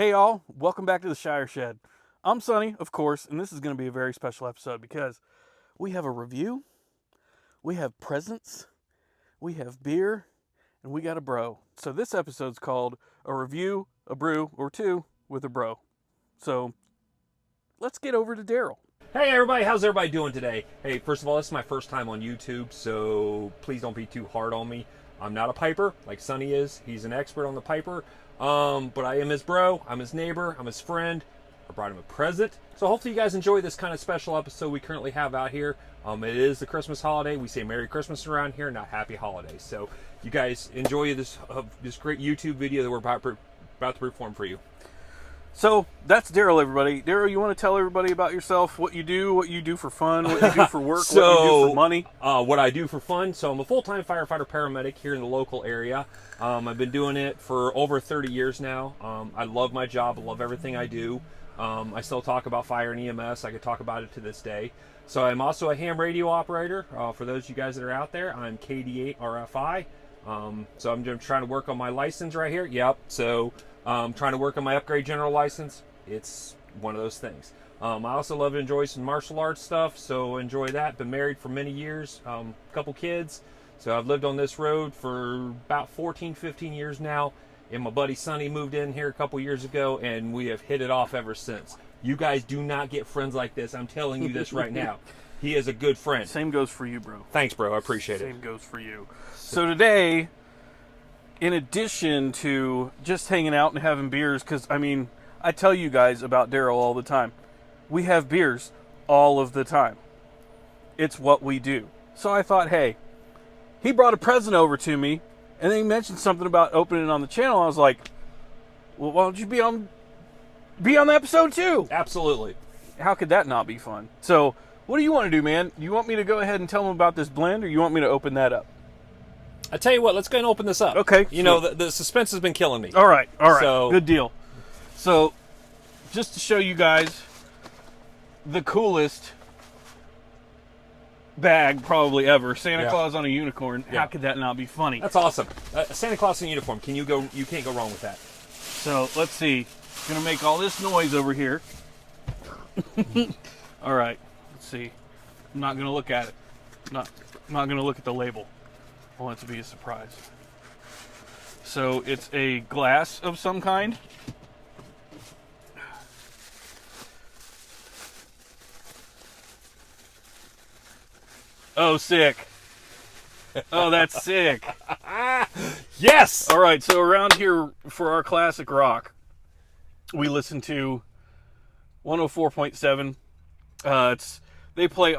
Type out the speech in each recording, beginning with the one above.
Hey all, welcome back to the Shire Shed. I'm Sonny, of course, and this is going to be a very special episode because we have a review, we have presents, we have beer, and we got a bro. So this episode's called A Review, a Brew, or Two with a Bro. So let's get over to Daryl. Hey everybody, how's everybody doing today? Hey, first of all, this is my first time on YouTube, so please don't be too hard on me. I'm not a piper like Sonny is. He's an expert on the piper. But I am his bro, I'm his neighbor, I'm his friend. I brought him a present. So hopefully you guys enjoy this kind of special episode we currently have out here. It is the Christmas holiday. We say Merry Christmas around here, not Happy Holidays. So you guys enjoy this great YouTube video that we're about to perform for you. So that's Daryl, everybody. Daryl, you want to tell everybody about yourself, what you do for fun, what you do for work, what you do for money? What I do for fun. So I'm a full-time firefighter paramedic here in the local area. I've been doing it for over 30 years now. I love my job. I love everything I do. I still talk about fire and EMS. I could talk about it to this day. So I'm also a ham radio operator. For those of you guys that are out there, I'm KD8 RFI. So I'm just trying to work on my license right here. Yep. So trying to work on my upgrade general license. It's one of those things. I also love to enjoy some martial arts stuff, so enjoy that. Been married for many years, couple kids. So I've lived on this road for about 14, 15 years now. And my buddy Sonny moved in here a couple years ago, and we have hit it off ever since. You guys do not get friends like this. I'm telling you this right now. He is a good friend. Same goes for you, bro. Thanks, bro. I appreciate it. Same goes for you. So today, in addition to just hanging out and having beers, because, I mean, I tell you guys about Daryl all the time. We have beers all of the time. It's what we do. So I thought, hey, he brought a present over to me, and then he mentioned something about opening it on the channel. I was like, well, why don't you be on the episode too? Absolutely. How could that not be fun? So what do you want to do, man? You want me to go ahead and tell him about this blend, or you want me to open that up? I tell you what, let's go ahead and open this up. Okay. You know, the suspense has been killing me. All right. So, good deal. So, just to show you guys the coolest bag probably ever, Santa Claus on a unicorn. Yeah. How could that not be funny? That's awesome. Santa Claus in uniform. You can't go wrong with that. So, let's see. Gonna make all this noise over here. All right. Let's see. I'm not gonna look at it. Not gonna look at the label. I want it to be a surprise. So it's a glass of some kind. Oh, sick. Oh, that's sick. Yes! All right, so around here for our classic rock, we listen to 104.7. They play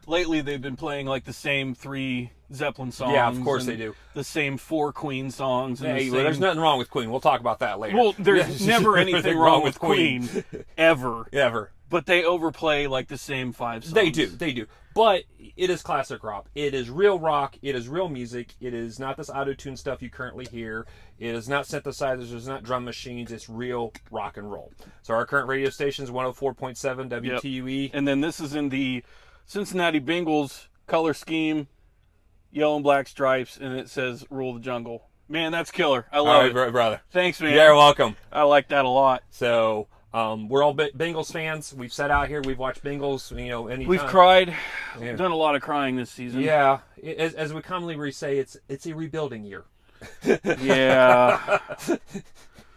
lately they've been playing like the same 3 Zeppelin songs. Yeah, of course they do. The same 4 Queen songs. And Hey, there's nothing wrong with Queen. We'll talk about that later. Well, there's never anything wrong with Queen. Ever. Ever. But they overplay like the same 5 songs. They do. But it is classic rock. It is real rock. It is real music. It is not this auto-tune stuff you currently hear. It is not synthesizers. It's not drum machines. It's real rock and roll. So our current radio station is 104.7 WTUE. Yep. And then this is in the Cincinnati Bengals color scheme, yellow and black stripes, and it says "Rule the Jungle." Man, that's killer. I love it, brother. Thanks, man. You're welcome. I like that a lot. So we're all Bengals fans. We've sat out here. We've watched Bengals. Anytime. We've cried. Yeah. Done a lot of crying this season. Yeah, as we commonly say, it's a rebuilding year. Yeah.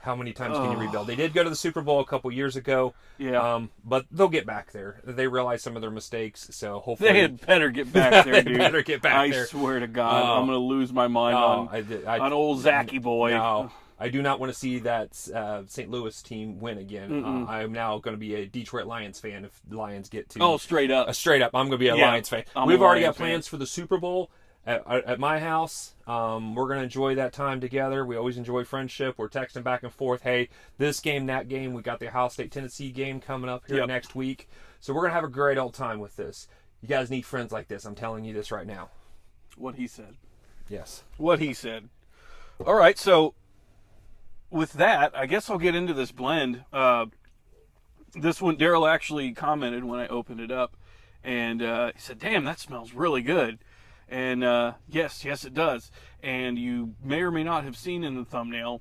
How many times can you rebuild? They did go to the Super Bowl a couple years ago. Yeah. But they'll get back there. They realized some of their mistakes, so hopefully they had better get back there, dude. better get back there. I swear to God, I'm gonna lose my mind on old Zachy boy. No, I do not want to see that St. Louis team win again. I'm now going to be a Detroit Lions fan if the Lions get to. Oh, straight up. Straight up, I'm going to be a Lions fan. We've already got plans for the Super Bowl at my house. We're going to enjoy that time together. We always enjoy friendship. We're texting back and forth. Hey, this game, that game. We got the Ohio State-Tennessee game coming up here next week. So we're going to have a great old time with this. You guys need friends like this. I'm telling you this right now. What he said. Yes. What he said. All right, so with that, I guess I'll get into this blend. This one, Daryl actually commented when I opened it up, and he said, "Damn, that smells really good." And yes, it does. And you may or may not have seen in the thumbnail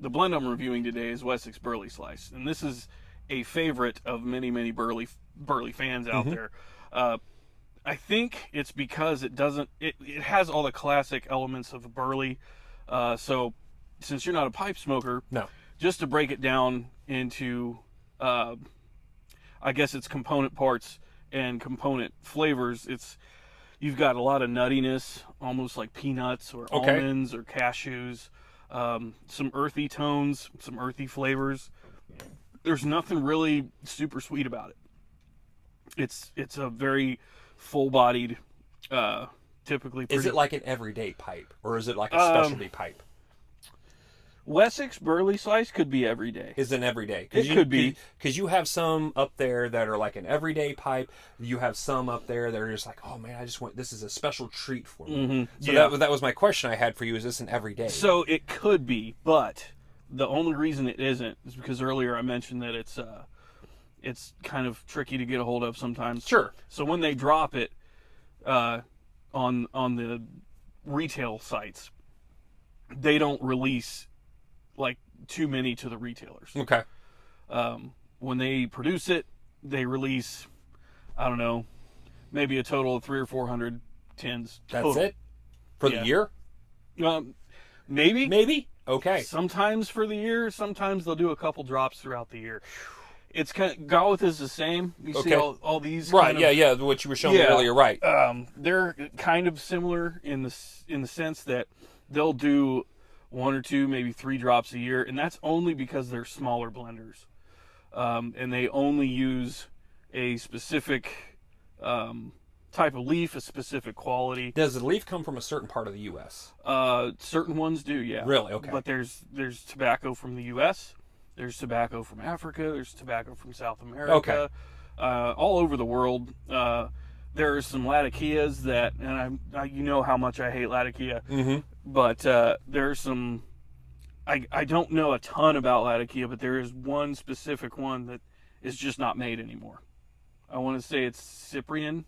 the blend I'm reviewing today is Wessex Burley Slice, and this is a favorite of many Burley fans out there. I think it's because it has all the classic elements of a Burley. So since you're not a pipe smoker, No. just to break it down into, I guess it's component parts and component flavors. You've got a lot of nuttiness, almost like peanuts or almonds or cashews. Some earthy tones, some earthy flavors. There's nothing really super sweet about it. It's a very full-bodied, typically. Is it like an everyday pipe, or is it like a specialty pipe? Wessex Burley Slice could be every day. Is an everyday? It could be, because you have some up there that are like an everyday pipe. You have some up there that are just like, oh man, I just want, this is a special treat for me. Mm-hmm. So Yeah. that was my question I had for you. Is this an everyday? So it could be, but the only reason it isn't is because earlier I mentioned that it's kind of tricky to get a hold of sometimes. Sure. So when they drop it on the retail sites, they don't release like too many to the retailers. Okay. When they produce it, they release, I don't know, maybe a total of 300 or 400 tins. That's total. it for the year. Maybe. Maybe. Okay. Sometimes for the year, sometimes they'll do a couple drops throughout the year. It's kind of, Gawith is the same. You see all these. Right. kind of, Yeah. What you were showing me earlier. Right. They're kind of similar in the sense that they'll do 1 or 2, maybe 3 drops a year, and that's only because they're smaller blenders, and they only use a specific type of leaf, a specific quality. Does the leaf come from a certain part of the U.S.? Certain ones do, yeah. Really? Okay. But there's tobacco from the U.S., there's tobacco from Africa, there's tobacco from South America, Okay. All over the world. There are some Latakias that, and I you know how much I hate Latakia, Mm-hmm. but there's some, I don't know a ton about Latakia, but there is one specific one that is just not made anymore. I want to say it's Cyprian.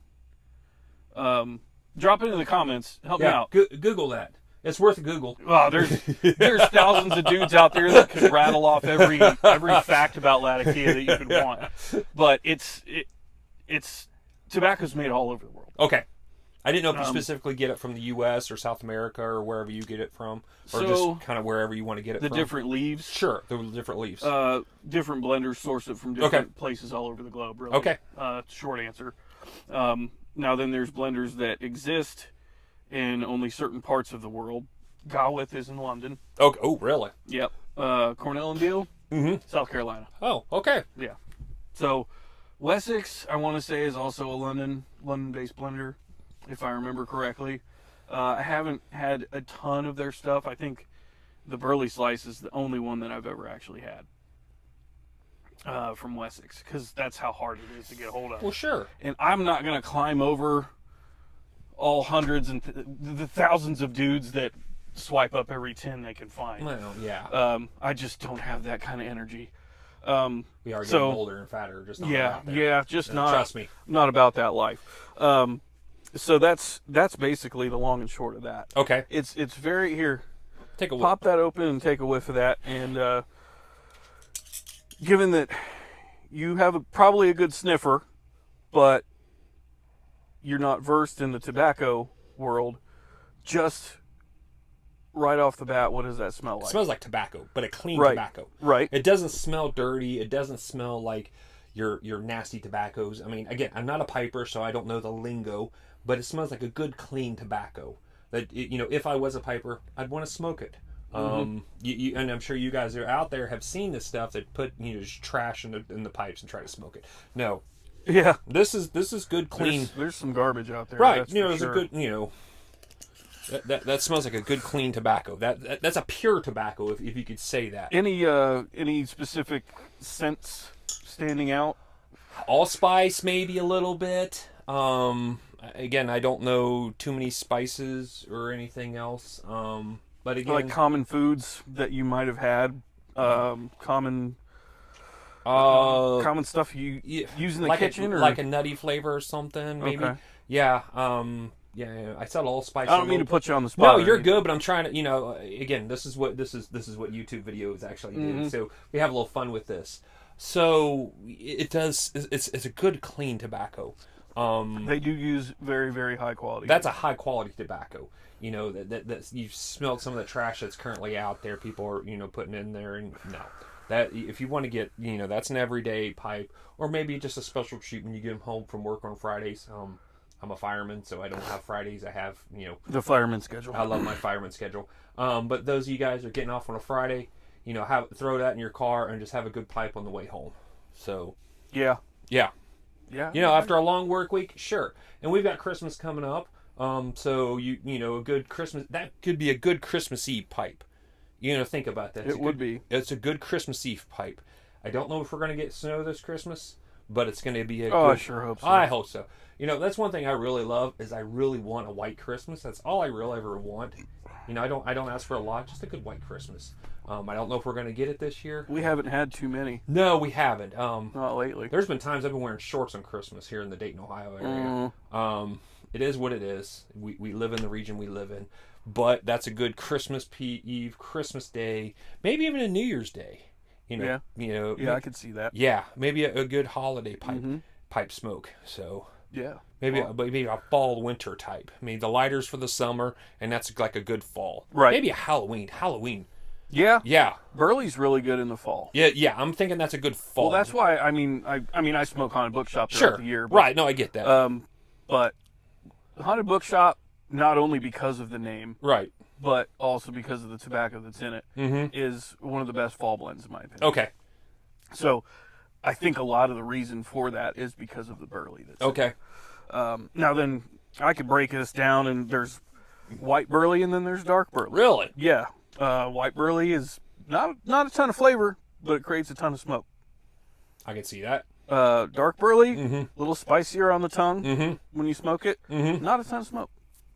Drop it in the comments. Help me out. Google that. It's worth a Google. Wow, there's thousands of dudes out there that could rattle off every fact about Latakia that you could want. But it's tobacco's made all over the world. Okay. I didn't know if you specifically get it from the U.S. or South America or wherever you get it from, or just kind of wherever you want to get it from. The different leaves. Sure, the different leaves. Different blenders source it from different places all over the globe, really. Okay. Short answer. Now then there's blenders that exist in only certain parts of the world. Gawith is in London. Okay. Oh, really? Yep. Cornell and Diehl, South Carolina. Oh, okay. Yeah. So Wessex, I want to say, is also a London-based blender, if I remember correctly. I haven't had a ton of their stuff. I think the Burley Slice is the only one that I've ever actually had from Wessex, because that's how hard it is to get a hold of. Well, sure. And I'm not going to climb over all hundreds and the thousands of dudes that swipe up every tin they can find. Well, yeah. I just don't have that kind of energy. We are getting older and fatter. Just not out there. Just No, not. trust me. Not about that life. So that's basically the long and short of that. Okay. It's very here. Take a Pop that open and take a whiff of that. And given that you have probably a good sniffer, but you're not versed in the tobacco world, just right off the bat, what does that smell like? It smells like tobacco, but a clean Right. tobacco. Right. It doesn't smell dirty. It doesn't smell like your nasty tobaccos. I mean, again, I'm not a piper, so I don't know the lingo, but it smells like a good, clean tobacco. That, if I was a piper, I'd want to smoke it. And I'm sure you guys are out there have seen this stuff that put just trash in the pipes and try to smoke it. No. Yeah. This is good, clean. There's some garbage out there. Right. That's for It's sure. a good, that smells like a good, clean tobacco. That's a pure tobacco, if you could say that. Any specific scents standing out? Allspice, maybe a little bit. Again, I don't know too many spices or anything else. But again, Like common foods that you might have had, common stuff you use in the like kitchen, or like a nutty flavor or something, maybe. Okay. Yeah. Yeah, I said allspice. I don't mean to put you on the spot. No, or you're anything. good, but I'm trying to, again, this is what YouTube videos actually do. So we have a little fun with this. So it does. It's a good clean tobacco. They do use very, very high quality. That's a high quality tobacco. That you've smelled some of the trash that's currently out there. People are putting in there, and no, that if you want to get that's an everyday pipe, or maybe just a special treat when you get them home from work on Fridays. I'm a fireman, so I don't have Fridays. I have the fireman schedule. I love my fireman schedule. But those of you guys are getting off on a Friday, throw that in your car and just have a good pipe on the way home. So Yeah. yeah. Yeah. After a long work week, sure. And we've got Christmas coming up. So a good Christmas, that could be a good Christmas Eve pipe. Think about that. It would be. It's a good Christmas Eve pipe. I don't know if we're going to get snow this Christmas, but it's going to be Oh, I sure hope so. I hope so. That's one thing I really love is I really want a white Christmas. That's all I really ever want. I don't ask for a lot, just a good white Christmas. I don't know if we're going to get it this year. We haven't had too many. No, we haven't. Not lately. There's been times I've been wearing shorts on Christmas here in the Dayton, Ohio area. It is what it is. We live in the region we live in. But that's a good Christmas Eve, Christmas Day, maybe even a New Year's Day. Yeah, I could see that. Yeah, maybe a good holiday pipe smoke. So Yeah. maybe a fall winter type. I mean, the lighters for the summer, and that's like a good fall. Right. Maybe a Halloween. Yeah. Yeah. Burley's really good in the fall. Yeah. I'm thinking that's a good fall. Well, that's why. I mean, I smoke haunted bookshop throughout sure. the year. But, Right. No, I get that. But haunted bookshop, not only because of the name, right. but also because of the tobacco that's in it, is one of the best fall blends in my opinion. Okay. So, I think a lot of the reason for that is because of the Burley. That's Okay. now then, I could break this down, and there's white Burley, and then there's dark Burley. Really? Yeah. White Burley is not a ton of flavor, but it creates a ton of smoke. I can see that. Dark Burley, a little spicier on the tongue when you smoke it. Not a ton of smoke.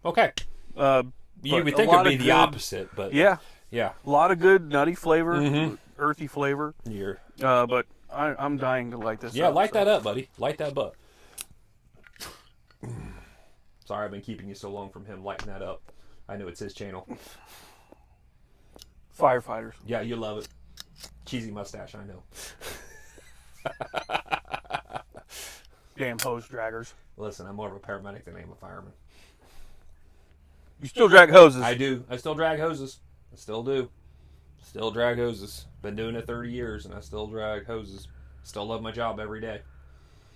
Okay. You would think it'd be the opposite, but yeah, a lot of good nutty flavor, earthy flavor. You're But I'm dying to light this. up, light so. that up, buddy. Light that up. Sorry, I've been keeping you so long from him lighting that up. I know it's his channel. Firefighters. Yeah, you love it. Cheesy mustache, I know. Damn hose draggers. Listen, I'm more of a paramedic than I am a fireman. You still drag hoses. I do. I still drag hoses. I still do. Still drag hoses. Been doing it 30 years, and I still drag hoses. Still love my job every day.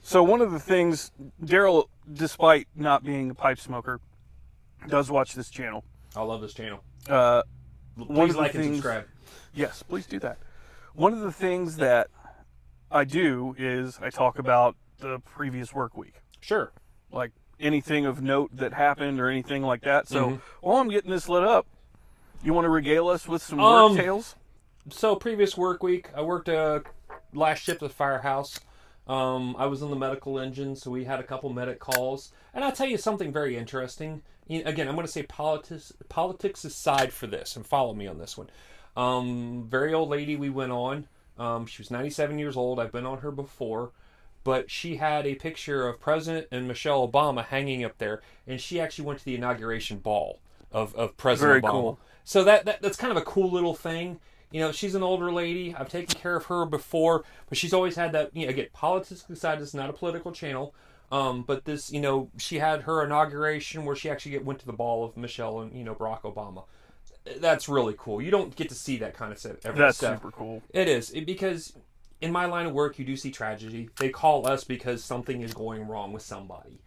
So one of the things, Daryl, despite not being a pipe smoker, does watch this channel. I love this channel. One Please of the like and things- subscribe. Yes, please do that. One of the things that I do is I talk about the previous work week. Sure. Like anything of note that happened or anything like that. So while I'm getting this lit up, you want to regale us with some work tales? So previous work week, I worked last shift at the firehouse. I was in the medical engine, so we had a couple medic calls. And I'll tell you something very interesting. Again, I'm going to say politics aside for this, and follow me on this one. Very old lady we went on. She was 97 years old. I've been on her before. But she had a picture of President and Michelle Obama hanging up there, and she actually went to the inauguration ball of President Very Obama. cool. So that's kind of a cool little thing. She's an older lady. I've taken care of her before, but she's always had that. Again, politics aside, it's not a political channel. But this, she had her inauguration where she actually went to the ball of Michelle and Barack Obama. That's really cool. You don't get to see that kind of stuff every That's step. super cool. It is because in my line of work, you do see tragedy. They call us because something is going wrong with somebody.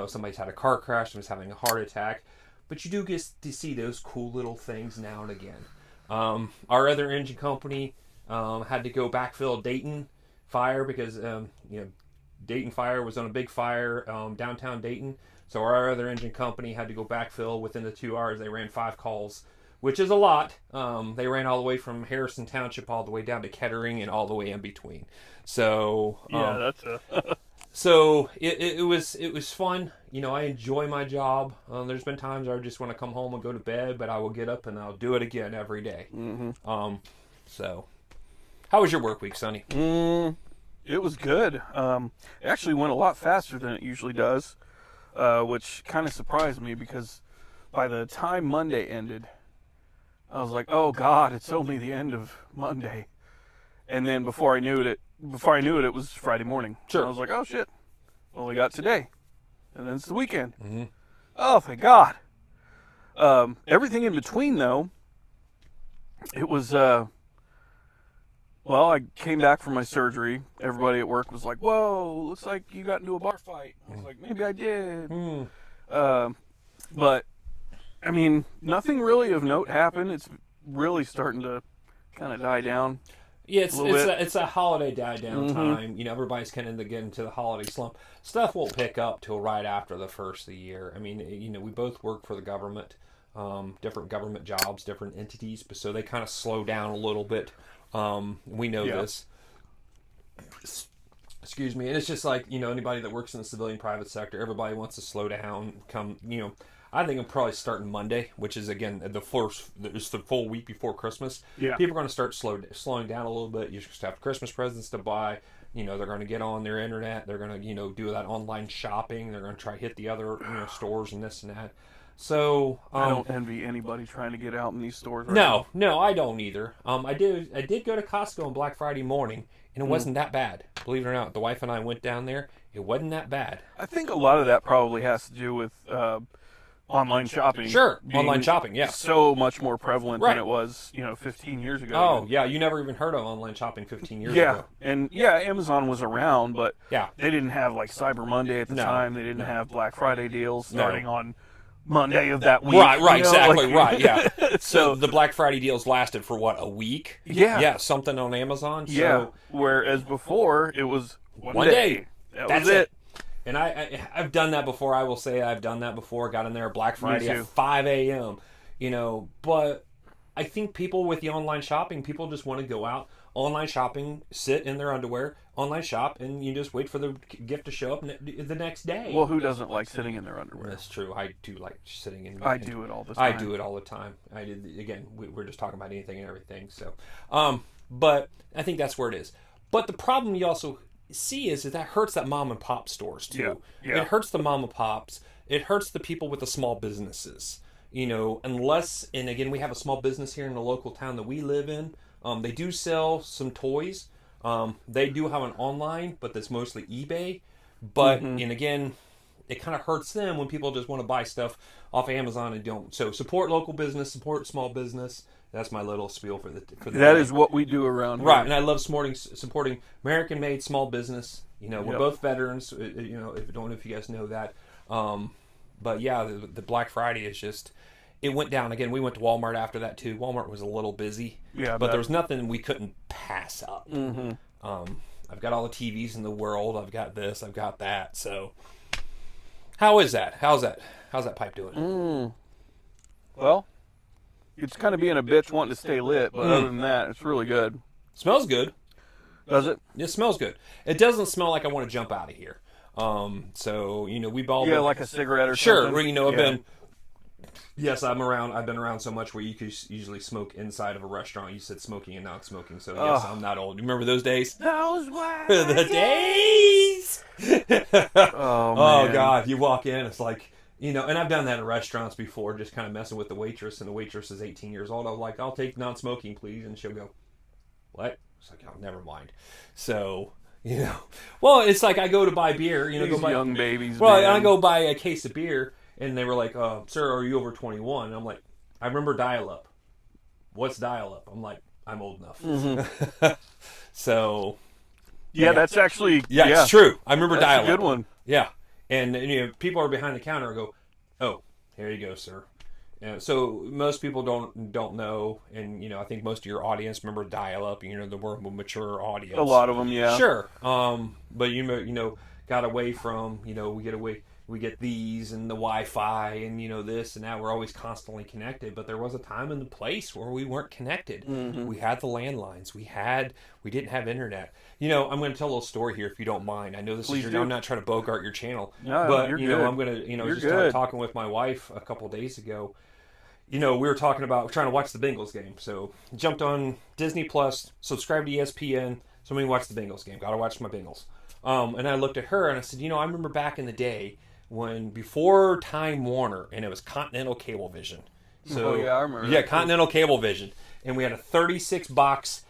Somebody's had a car crash, somebody's having a heart attack. But you do get to see those cool little things now and again. Our other engine company had to go backfill Dayton fire because Dayton fire was on a big fire downtown Dayton. So our other engine company had to go backfill within the 2 hours. They ran 5 calls, which is a lot. They ran all the way from Harrison Township all the way down to Kettering and all the way in between. So that's so it was fun. I enjoy my job. There's been times I just want to come home and go to bed, but I will get up and I'll do it again every day. So how was your work week, Sonny? It was good. It actually went a lot faster than it usually does. which kind of surprised me because by the time Monday ended, I was like, "Oh God, it's only the end of Monday." And then before I knew it, it was Friday morning. Sure. And I was like, "Oh shit, only got today, and then it's the weekend." Mm-hmm. Oh, thank God. Everything in between, though, it was. Well, I came back from my surgery. Everybody at work was like, "Whoa, looks like you got into a bar fight." I was like, "Maybe I did." But I mean, nothing really of note happened. It's really starting to kind of die down. Yeah, it's a holiday die down time. You know, everybody's kind of getting into the holiday slump. Stuff won't pick up till right after the first of the year. I mean, you know, we both work for the government, different government jobs, different entities, but so they kind of slow down a little bit. We know this. Excuse me. And it's just like, you know, anybody that works in the civilian private sector, everybody wants to slow down, I think I'm probably starting Monday, which is, again, it's the full week before Christmas. Yeah. People are going to start slowing down a little bit. You just have Christmas presents to buy. You know, they're going to get on their internet. They're going to, do that online shopping. They're going to try to hit the other, stores and this and that. So I don't envy anybody trying to get out in these stores. Right No, I don't either. I did go to Costco on Black Friday morning, and it wasn't that bad. Believe it or not, the wife and I went down there. It wasn't that bad. I think a lot of that probably has to do with online shopping. Sure, online shopping, yeah. So much more prevalent Right. than it was, 15 years ago. Oh, yeah, you never even heard of online shopping 15 years ago. And Amazon was around, but Yeah. they didn't have like Cyber Monday at the No. time. They didn't have Black Friday deals starting on Monday of that week. Right, exactly, right, yeah. So The Black Friday deals lasted for, what, a week? Yeah. Yeah, something on Amazon. So yeah, whereas before it was one day. That That's was it. And I've done that before. I will say I've done that before. Got in there Black Friday too. at 5 a.m. But I think people with the online shopping, people just want to go out, online shopping, sit in their underwear, online shop, and you just wait for the gift to show up the next day. Well, who doesn't like sitting in their underwear? That's true. I do like sitting in. I do it all the time. I do it all the time. I did again. We're just talking about anything and everything. So, but I think that's where it is. But the problem you also see is that hurts that mom and pop stores too. Yeah. It hurts the mom and pops. It hurts the people with the small businesses. Unless, and again, we have a small business here in the local town that we live in. They do sell some toys. They do have an online, but that's mostly eBay. But and again, it kind of hurts them when people just want to buy stuff off Amazon and don't. So support local business, support small business. That's my little spiel for the That day. is what we do around here. Right, and I love supporting American-made small business. We're both veterans. If don't know if you guys know that. But yeah, the Black Friday is just. It went down again. We went to Walmart after that too. Walmart was a little busy. Yeah, but there was nothing we couldn't pass up. Mm-hmm. I've got all the TVs in the world. I've got this. I've got that. So, how is that? How's that pipe doing? Well, it's kind of being a bitch wanting to stay lit, but other than that, it's really good. Smells good. Does it? It smells good. It doesn't smell like I want to jump out of here. So we've all been, like a cigarette or sure. something. I've been. Yes, I've been around so much where you could usually smoke inside of a restaurant. You said smoking and not smoking, so yes, I'm not old. You remember those days? Those were the days. Oh God, you walk in, it's like and I've done that in restaurants before, just kind of messing with the waitress, and the waitress is 18 years old. I'm like, I'll take non-smoking, please, and she'll go, what? It's like, oh, never mind. So. Well, it's like I go to buy beer. These go buy young babies. Well, man. I go buy a case of beer, and they were like, "Sir, are you over 21?" And I'm like, "I remember dial-up. What's dial-up?" I'm like, "I'm old enough." So, yeah, that's actually it's true. I remember that's dial-up. a good one. Yeah, and people are behind the counter and go, "Oh, here you go, sir." So most people don't know, and I think most of your audience remember dial-up. The more mature audience. A lot of them, yeah. Sure. But got away from we get these and the Wi-Fi and this and that. We're always constantly connected, but there was a time and a place where we weren't connected. We had the landlines. We didn't have internet. I'm going to tell a little story here if you don't mind. I know this Please is do. I'm not trying to bogart your channel, No, but you're good. I'm going to You're just good. talking with my wife a couple days ago. We were talking about trying to watch the Bengals game. So jumped on Disney Plus, subscribed to ESPN. So we watched the Bengals game. Got to watch my Bengals. And I looked at her and I said, I remember back in the day before Time Warner, and it was Continental Cablevision. So Oh, yeah, I remember yeah, that. Continental Cablevision, and we had a 36 box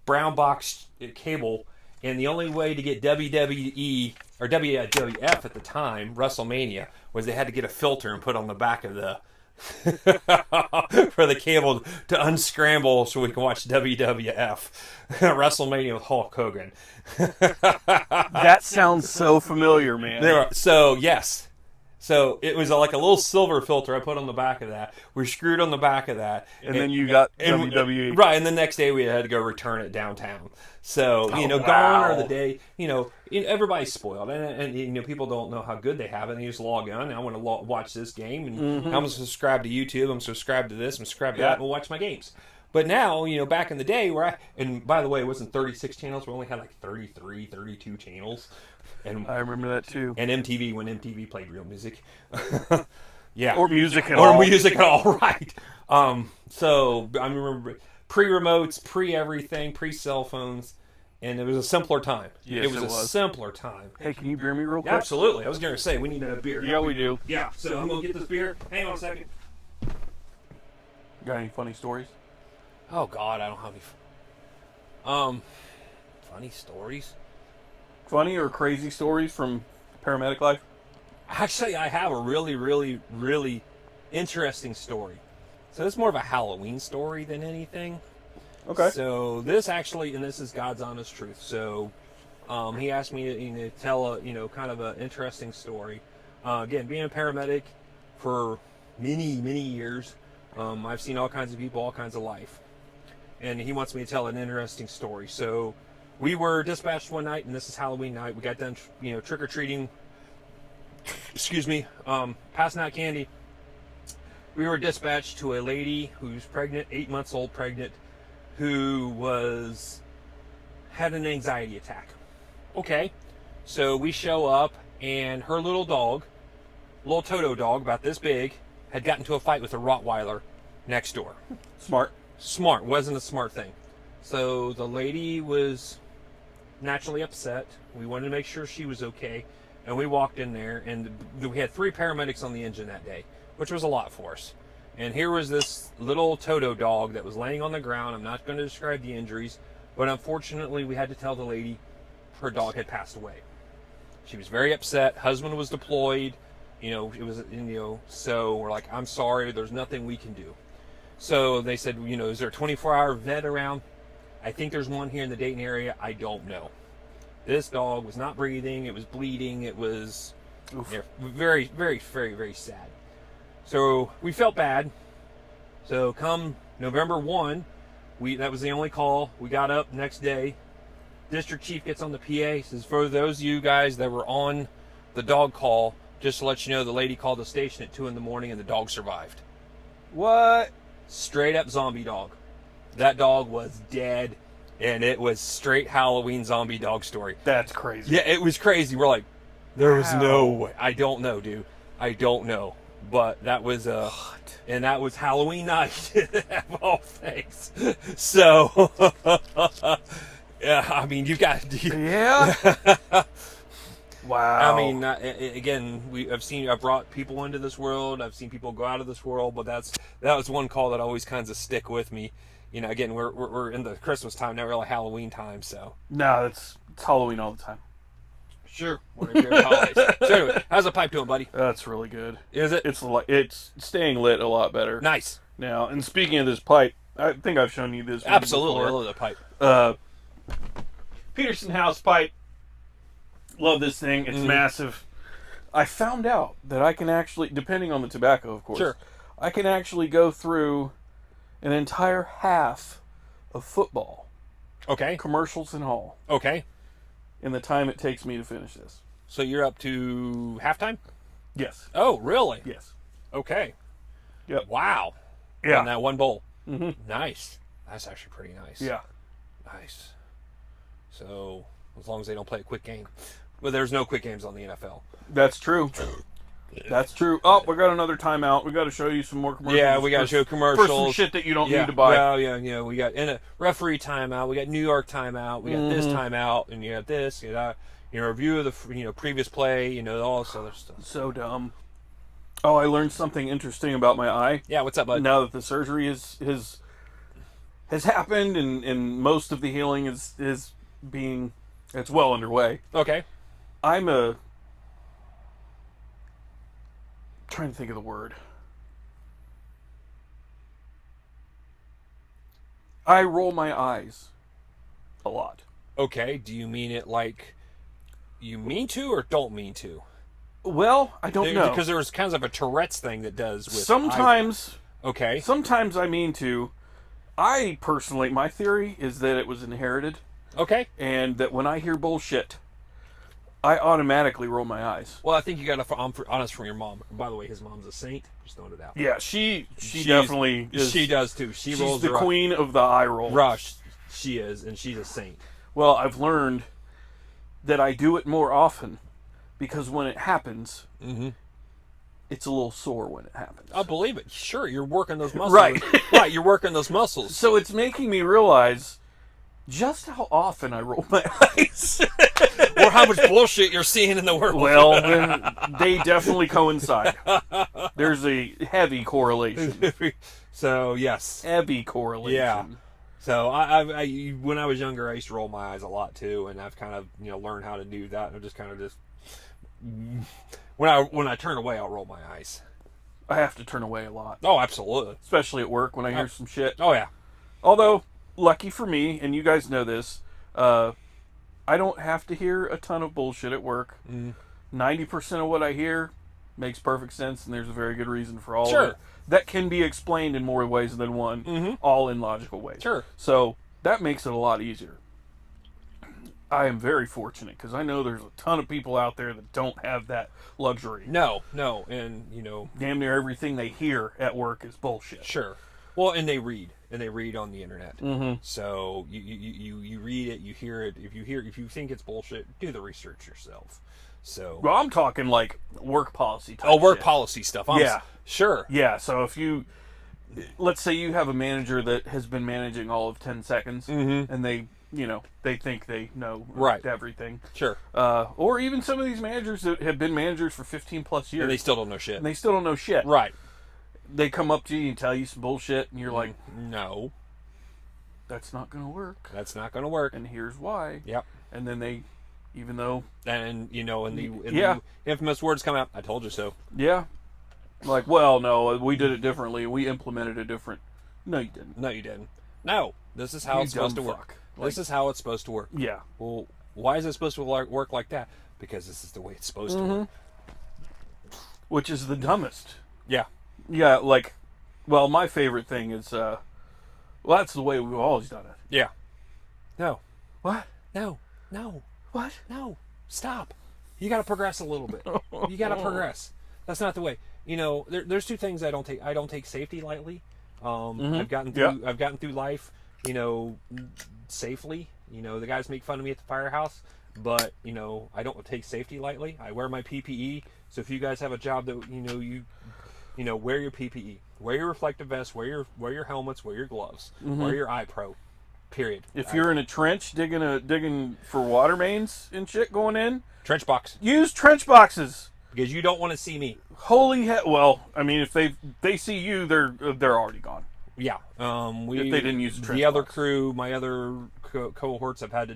brown box cable, and the only way to get WWE or WWF at the time, WrestleMania, was they had to get a filter and put on the back of the for the cable to unscramble so we can watch WWF WrestleMania with Hulk Hogan. That sounds so familiar, man. So yes. So it was like a little silver filter I put on the back of that. We screwed on the back of that. And then you got WWE. Right, and the next day we had to go return it downtown. So, gone are the day, everybody's spoiled. And people don't know how good they have it. And you just log on. I want to watch this game. And I'm going to subscribe to YouTube. I'm subscribed to this. I'm subscribed to that. And we'll watch my games. But now, back in the day and by the way, it wasn't 36 channels. We only had like 33, 32 channels. And I remember that too. And MTV, when MTV played real music. Yeah. Or music at all. Or music at all, right. So I remember pre-remotes, pre-everything, pre-cell phones, and it was a simpler time. Yes, it was a simpler time. Hey, can you beer me real quick? Absolutely. I was going to say, we need a beer. Yeah, we do. Yeah, so I'm going to get this beer. Hang on a second. Got any funny stories? Oh, God, I don't have any... funny stories? Funny or crazy stories from paramedic life? Actually, I have a really, really, really interesting story. So it's more of a Halloween story than anything. Okay. So this actually, and this is God's honest truth. So he asked me to tell a, kind of an interesting story. Again, being a paramedic for many, many years, I've seen all kinds of people, all kinds of life. And he wants me to tell an interesting story. So we were dispatched one night, and this is Halloween night. We got done, trick-or-treating. Excuse me, passing out candy. We were dispatched to a lady who's pregnant, 8 months old pregnant, who had an anxiety attack. Okay, so we show up, and her little dog, little Toto dog, about this big, had gotten into a fight with a Rottweiler next door. Smart, wasn't a smart thing. So the lady was naturally upset. We wanted to make sure she was okay. And we walked in there, and we had 3 paramedics on the engine that day, which was a lot for us. And here was this little Toto dog that was laying on the ground. I'm not going to describe the injuries, but unfortunately we had to tell the lady her dog had passed away. She was very upset. Husband was deployed. So we're like, I'm sorry, there's nothing we can do. So they said, is there a 24-hour vet around? I think there's one here in the Dayton area. I don't know. This dog was not breathing. It was bleeding. It was very, very, very, very sad. So we felt bad. So come November 1, that was the only call. We got up next day. District chief gets on the PA, says, for those of you guys that were on the dog call, just to let you know, the lady called the station at 2 in the morning and the dog survived. What? Straight up zombie dog. That dog was dead, and it was straight Halloween zombie dog story. That's crazy. Yeah, it was crazy. We're like, there was no way. I don't know, dude. I don't know. But that was and that was Halloween night of all things. So yeah, I mean, you got Yeah. Wow. I mean, again, I've brought people into this world. I've seen people go out of this world, but that was one call that always kind of stick with me. Again, we're in the Christmas time, not really Halloween time, so. No, it's Halloween all the time. Sure. One of your favorite holidays. So anyway, how's the pipe doing, buddy? That's really good. Is it? It's staying lit a lot better. Nice. Now, and speaking of this pipe, I think I've shown you this. Absolutely, I love the pipe. Peterson House pipe. Love this thing. It's massive. I found out that I can actually, depending on the tobacco, of course, sure, I can actually go through an entire half of football. Okay. Commercials and all. Okay. In the time it takes me to finish this. So you're up to halftime? Yes. Oh, really? Yes. Okay. Yep. Wow. Yeah. On that one bowl. Mm-hmm. Nice. That's actually pretty nice. Yeah. Nice. So, as long as they don't play a quick game. But there's no quick games on the NFL. That's true. That's true. Oh, we got another timeout. We got to show you some more commercials. Yeah, we got to show commercials. For some shit that you don't need to buy. Well, yeah, we got in a referee timeout. We got New York timeout. We got this timeout, and you got this. review of the previous play, all this other stuff. So dumb. Oh, I learned something interesting about my eye. Yeah, what's up, bud? Now that the surgery has happened and most of the healing it's well underway. Okay. I'm trying to think of the word. I roll my eyes a lot. Okay. Do you mean it like you mean to or don't mean to? Well, I don't know. Because there was kind of a Tourette's thing that does with sometimes. Okay. Sometimes I mean to. I personally, my theory is that it was inherited. Okay. And that when I hear bullshit, I automatically roll my eyes. Well, I think you got honest from your mom. By the way, his mom's a saint. Just throwing it out. Yeah, she definitely is. She does too. She's rolls the queen of the eye roll. Rush. She is, and she's a saint. Well, I've learned that I do it more often because when it happens, it's a little sore when it happens. I believe it. Sure, you're working those muscles. Right. Right, you're working those muscles. So it's making me realize just how often I roll my eyes. Or how much bullshit you're seeing in the world. Well, they definitely coincide. There's a heavy correlation. So, yes. Heavy correlation. Yeah. So, I when I was younger, I used to roll my eyes a lot, too. And I've kind of, learned how to do that. I just kind of when I turn away, I'll roll my eyes. I have to turn away a lot. Oh, absolutely. Especially at work when I hear some shit. Oh, yeah. Although, lucky for me, and you guys know this, I don't have to hear a ton of bullshit at work. 90% of what I hear makes perfect sense, and there's a very good reason for all of it. That can be explained in more ways than one, all in logical ways. Sure. So that makes it a lot easier. I am very fortunate because I know there's a ton of people out there that don't have that luxury. No, and damn near everything they hear at work is bullshit. Sure. Well, and they read on the internet. So you read it, you hear it. If you think it's bullshit, do the research yourself. So. Well, I'm talking like work policy type work shit. Policy stuff. Sure. Yeah. So if let's say you have a manager that has been managing all of 10 seconds, and they think they know everything. Sure. Or even some of these managers that have been managers for 15 plus years. And they still don't know shit. Right. They come up to you and tell you some bullshit, and you're like, no. That's not going to work. That's not going to work. And here's why. Yep. And then they, even though... And, the infamous words come out, I told you so. Yeah. Like, well, no, we did it differently. We implemented a different... No, you didn't. No, you didn't. No. This is how it's supposed to work. This is how it's supposed to work. Yeah. Well, why is it supposed to work like that? Because this is the way it's supposed to work. Which is the dumbest. Yeah. Yeah, like, well, my favorite thing is, that's the way we've always done it. Yeah. No. What? No. What? No. Stop. You got to progress a little bit. You got to progress. That's not the way. There's two things I don't take. I don't take safety lightly. I've gotten through life, safely. The guys make fun of me at the firehouse, but I don't take safety lightly. I wear my PPE. So if you guys have a job that wear your PPE, wear your reflective vest, wear your helmets, wear your gloves, wear your eye pro. Period. If you're in a trench digging for water mains and shit going in, trench box. Use trench boxes because you don't want to see me. Holy hell! Well, I mean, if they see you, they're already gone. Yeah. If they didn't use a trench the other box. crew, my other cohorts have had to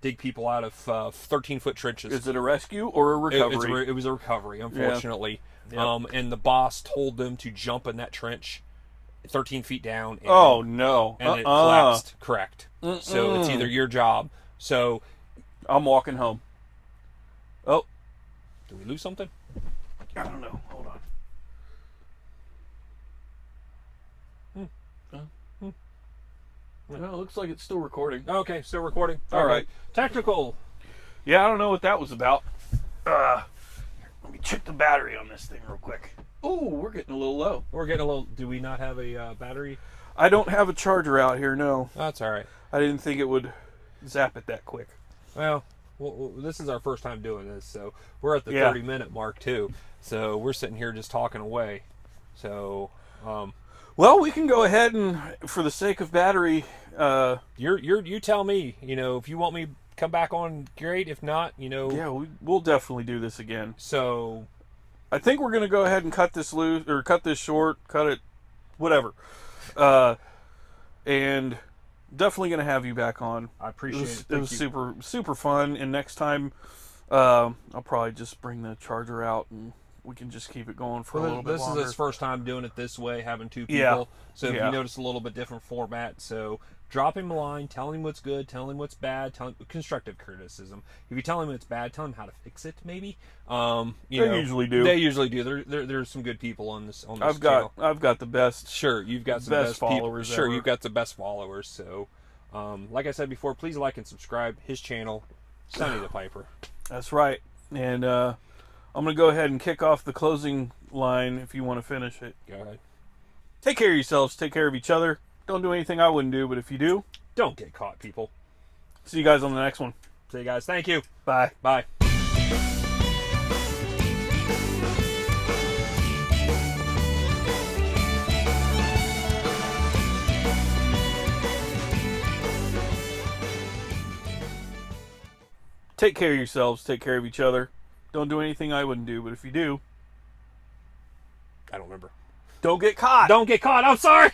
dig people out of 13-foot trenches. Is it a rescue or a recovery? It was a recovery, unfortunately. Yeah. And the boss told them to jump in that trench 13 feet down. And, oh, no. And it collapsed. Correct. So it's either your job. So I'm walking home. Oh. Did we lose something? I don't know. Hold on. Well, it looks like it's still recording. Okay, still recording. All right. Technical. Yeah, I don't know what that was about. Let me check the battery on this thing real quick. Ooh, we're getting a little low. We're getting a little... Do we not have a battery? I don't have a charger out here, no. That's all right. I didn't think it would zap it that quick. Well, this is our first time doing this, so we're at the 30-minute mark, too. So we're sitting here just talking away. So... Well, we can go ahead and, for the sake of battery... You tell me, if you want me come back on, great. If not, Yeah, we'll definitely do this again. So I think we're gonna go ahead and cut this loose, or cut this short, cut it, whatever. And definitely gonna have you back on. I appreciate it. It was super fun. And next time, I'll probably just bring the charger out and we can just keep it going for a little bit longer. This is his first time doing it this way, having two people. Yeah. So if you notice a little bit different format, so drop him a line, tell him what's good, tell him what's bad, tell him constructive criticism. If you tell him it's bad, tell him how to fix it. Maybe. Usually do. They usually do. There's some good people on this channel. I've got the best. Sure, you've got some best followers. Sure, you've got the best followers. So, like I said before, please like and subscribe his channel, Sonny the Piper. That's right. And I'm gonna go ahead and kick off the closing line if you want to finish it. Go ahead. Take care of yourselves. Take care of each other. Don't do anything I wouldn't do, but if you do, don't get caught, people. See you guys on the next one. See you guys. Thank you. Bye. Bye. Take care of yourselves. Take care of each other. Don't do anything I wouldn't do, but if you do, I don't remember. Don't get caught. Don't get caught. I'm sorry.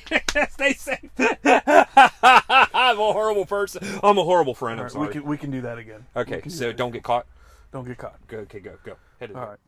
Stay safe. I'm a horrible person. I'm a horrible friend. I'm sorry. We can do that again. Okay, so don't get caught. Don't get caught. Go. Hit it. All right.